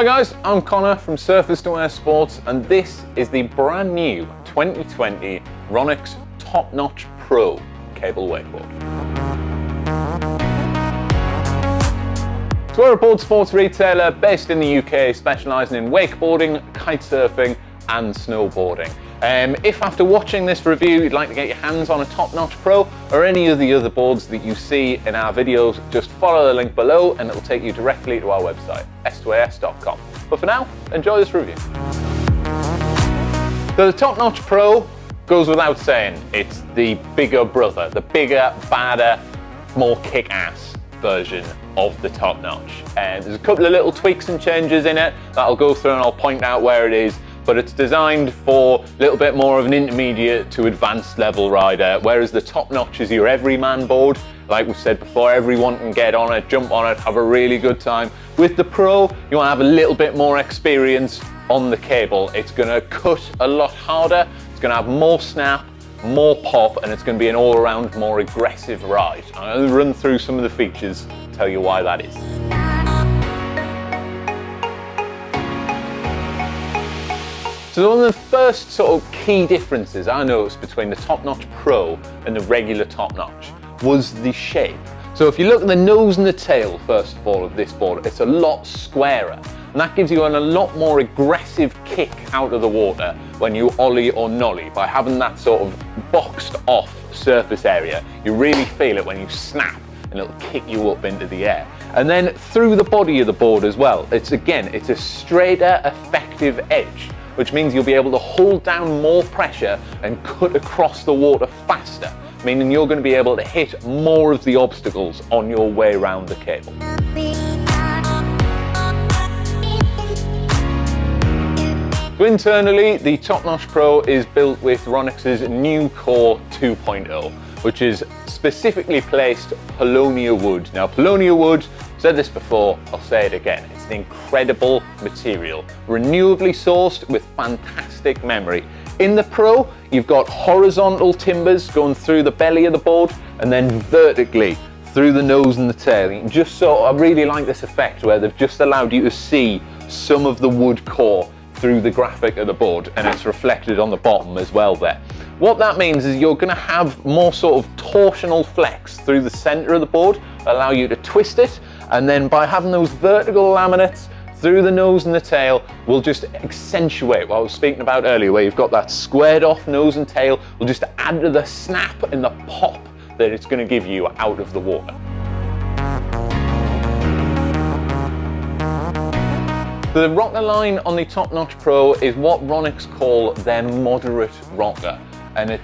Hi guys, I'm Connor from Surface to Air Sports, and this is the brand new 2020 Ronix Top Notch Pro cable wakeboard. So we're a board sports retailer based in the UK, specialising in wakeboarding, kite surfing and snowboarding. If after watching this review you'd like to get your hands on a Top Notch Pro or any of the other boards that you see in our videos, just follow the link below and it'll take you directly to our website, s2as.com. But for now, enjoy this review. So the Top Notch Pro goes without saying, it's the bigger brother, the bigger, badder, more kick-ass version of the Top Notch. And there's a couple of little tweaks and changes in it that I'll go through and I'll point out where it is. But it's designed for a little bit more of an intermediate to advanced level rider, whereas the Top Notch is your everyman board. Like we said before, everyone can get on it, jump on it, have a really good time. With the Pro, you want to have a little bit more experience on the cable. It's going to cut a lot harder, it's going to have more snap, more pop, and it's going to be an all-around more aggressive ride. I'm going to run through some of the features, tell you why that is. So one of the first sort of key differences I noticed between the Top Notch Pro and the regular Top Notch was the shape. So if you look at the nose and the tail, first of all, of this board, it's a lot squarer. And that gives you a lot more aggressive kick out of the water when you ollie or nollie. By having that sort of boxed off surface area, you really feel it when you snap and it'll kick you up into the air. And then through the body of the board as well, it's a straighter, effective edge, which means you'll be able to hold down more pressure and cut across the water faster, meaning you're going to be able to hit more of the obstacles on your way around the cable. So internally, the Top Notch Pro is built with Ronix's new Core 2.0, which is specifically placed Paulownia wood. Now, Paulownia wood, said this before, I'll say it again, it's an incredible material, renewably sourced with fantastic memory. In the Pro, you've got horizontal timbers going through the belly of the board and then vertically through the nose and the tail. You can just I really like this effect where they've just allowed you to see some of the wood core through the graphic of the board, and it's reflected on the bottom as well there. What that means is you're going to have more sort of torsional flex through the center of the board, allow you to twist it, and then by having those vertical laminates through the nose and the tail will just accentuate what I was speaking about earlier, where you've got that squared off nose and tail, will just add to the snap and the pop that it's going to give you out of the water. The rocker line on the Top Notch Pro is what Ronix call their moderate rocker. And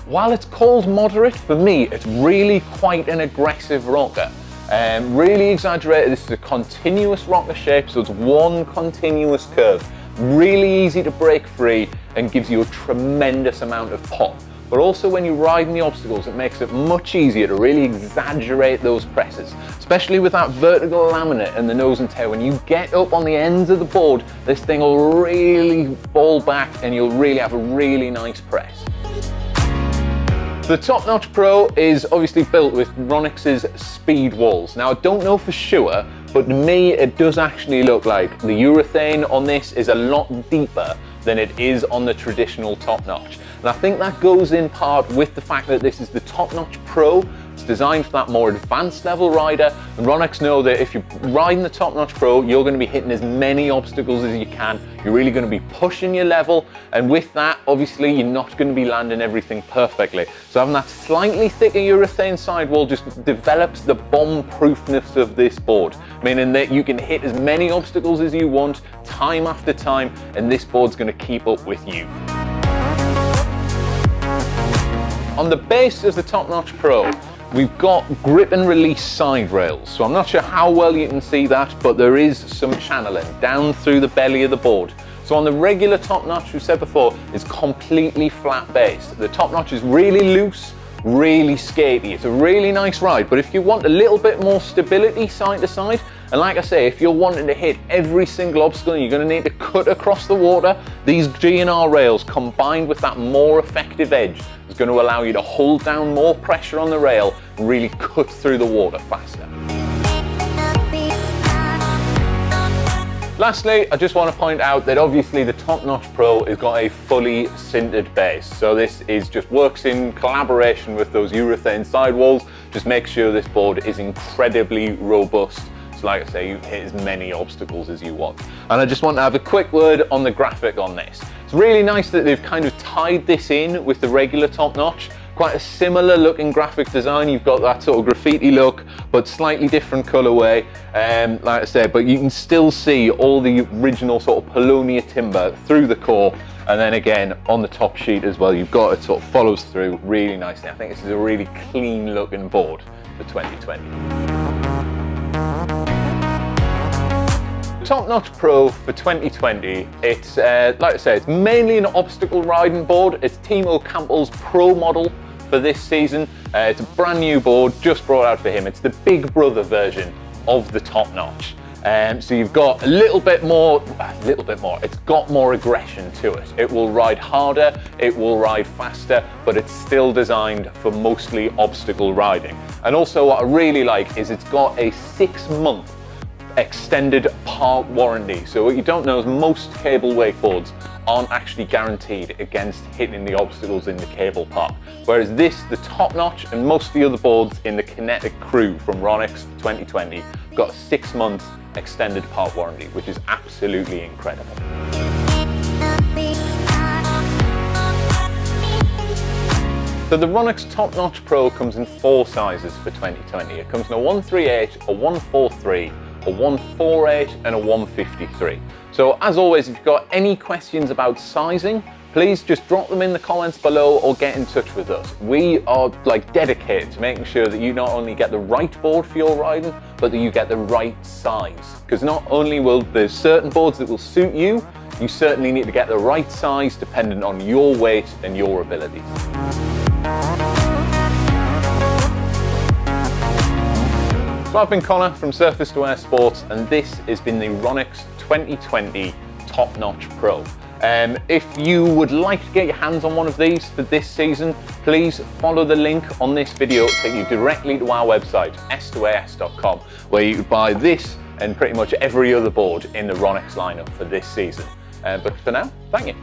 while it's called moderate, for me, it's really quite an aggressive rocker. Really exaggerated. This is a continuous rocker shape, so it's one continuous curve. Really easy to break free and gives you a tremendous amount of pop. But also when you're riding the obstacles, it makes it much easier to really exaggerate those presses, especially with that vertical laminate and the nose and tail. When you get up on the ends of the board, this thing will really fall back and you'll really have a really nice press. The Top Notch Pro is obviously built with Ronix's speed walls. Now I don't know for sure, but to me it does actually look like the urethane on this is a lot deeper than it is on the traditional Top Notch. And I think that goes in part with the fact that this is the Top Notch Pro. It's designed for that more advanced level rider, and Ronix know that if you're riding the Top Notch Pro, you're going to be hitting as many obstacles as you can. You're really going to be pushing your level, and with that, obviously, you're not going to be landing everything perfectly. So having that slightly thicker urethane sidewall just develops the bomb-proofness of this board, meaning that you can hit as many obstacles as you want, time after time, and this board's going to keep up with you. On the base of the Top Notch Pro, we've got grip and release side rails. So I'm not sure how well you can see that, but there is some channeling down through the belly of the board. So on the regular Top Notch, we said before, is completely flat based. The Top Notch is really loose, really skatey. It's a really nice ride, but if you want a little bit more stability side to side, and like I say, if you're wanting to hit every single obstacle and you're going to need to cut across the water, these G&R rails combined with that more effective edge is going to allow you to hold down more pressure on the rail and really cut through the water faster. Lastly, I just want to point out that obviously the Top Notch Pro has got a fully sintered base. So this just works in collaboration with those urethane sidewalls. Just make sure this board is incredibly robust. So like I say, you hit as many obstacles as you want. And I just want to have a quick word on the graphic on this. It's really nice that they've kind of tied this in with the regular Top Notch. Quite a similar looking graphic design. You've got that sort of graffiti look, but slightly different colorway. Like I said, but you can still see all the original sort of Polonia timber through the core. And then again, on the top sheet as well, you've got it sort of follows through really nicely. I think this is a really clean looking board for 2020. Top Notch Pro for 2020, it's like I say, it's mainly an obstacle riding board. It's Timo Campbell's Pro model for this season. It's a brand new board just brought out for him. It's the big brother version of the Top Notch. So you've got a little bit more, it's got more aggression to it. It will ride harder, it will ride faster, but it's still designed for mostly obstacle riding. And also what I really like is it's got a 6-month extended part warranty. So what you don't know is most cable wakeboards aren't actually guaranteed against hitting the obstacles in the cable park. Whereas this, the Top Notch, and most of the other boards in the Kinetic crew from Ronix 2020 got a 6-month extended part warranty, which is absolutely incredible. So the Ronix Top Notch Pro comes in 4 sizes for 2020. It comes in a 138, a 143, a 148 and a 153. So as always, if you've got any questions about sizing, please just drop them in the comments below or get in touch with us. We are dedicated to making sure that you not only get the right board for your riding, but that you get the right size. Because not only will there's certain boards that will suit you, you certainly need to get the right size dependent on your weight and your abilities. So I've been Connor from Surface to Air Sports, and this has been the Ronix 2020 Top Notch Pro. If you would like to get your hands on one of these for this season, please follow the link on this video to take you directly to our website, s2as.com, where you can buy this and pretty much every other board in the Ronix lineup for this season. But for now, thank you.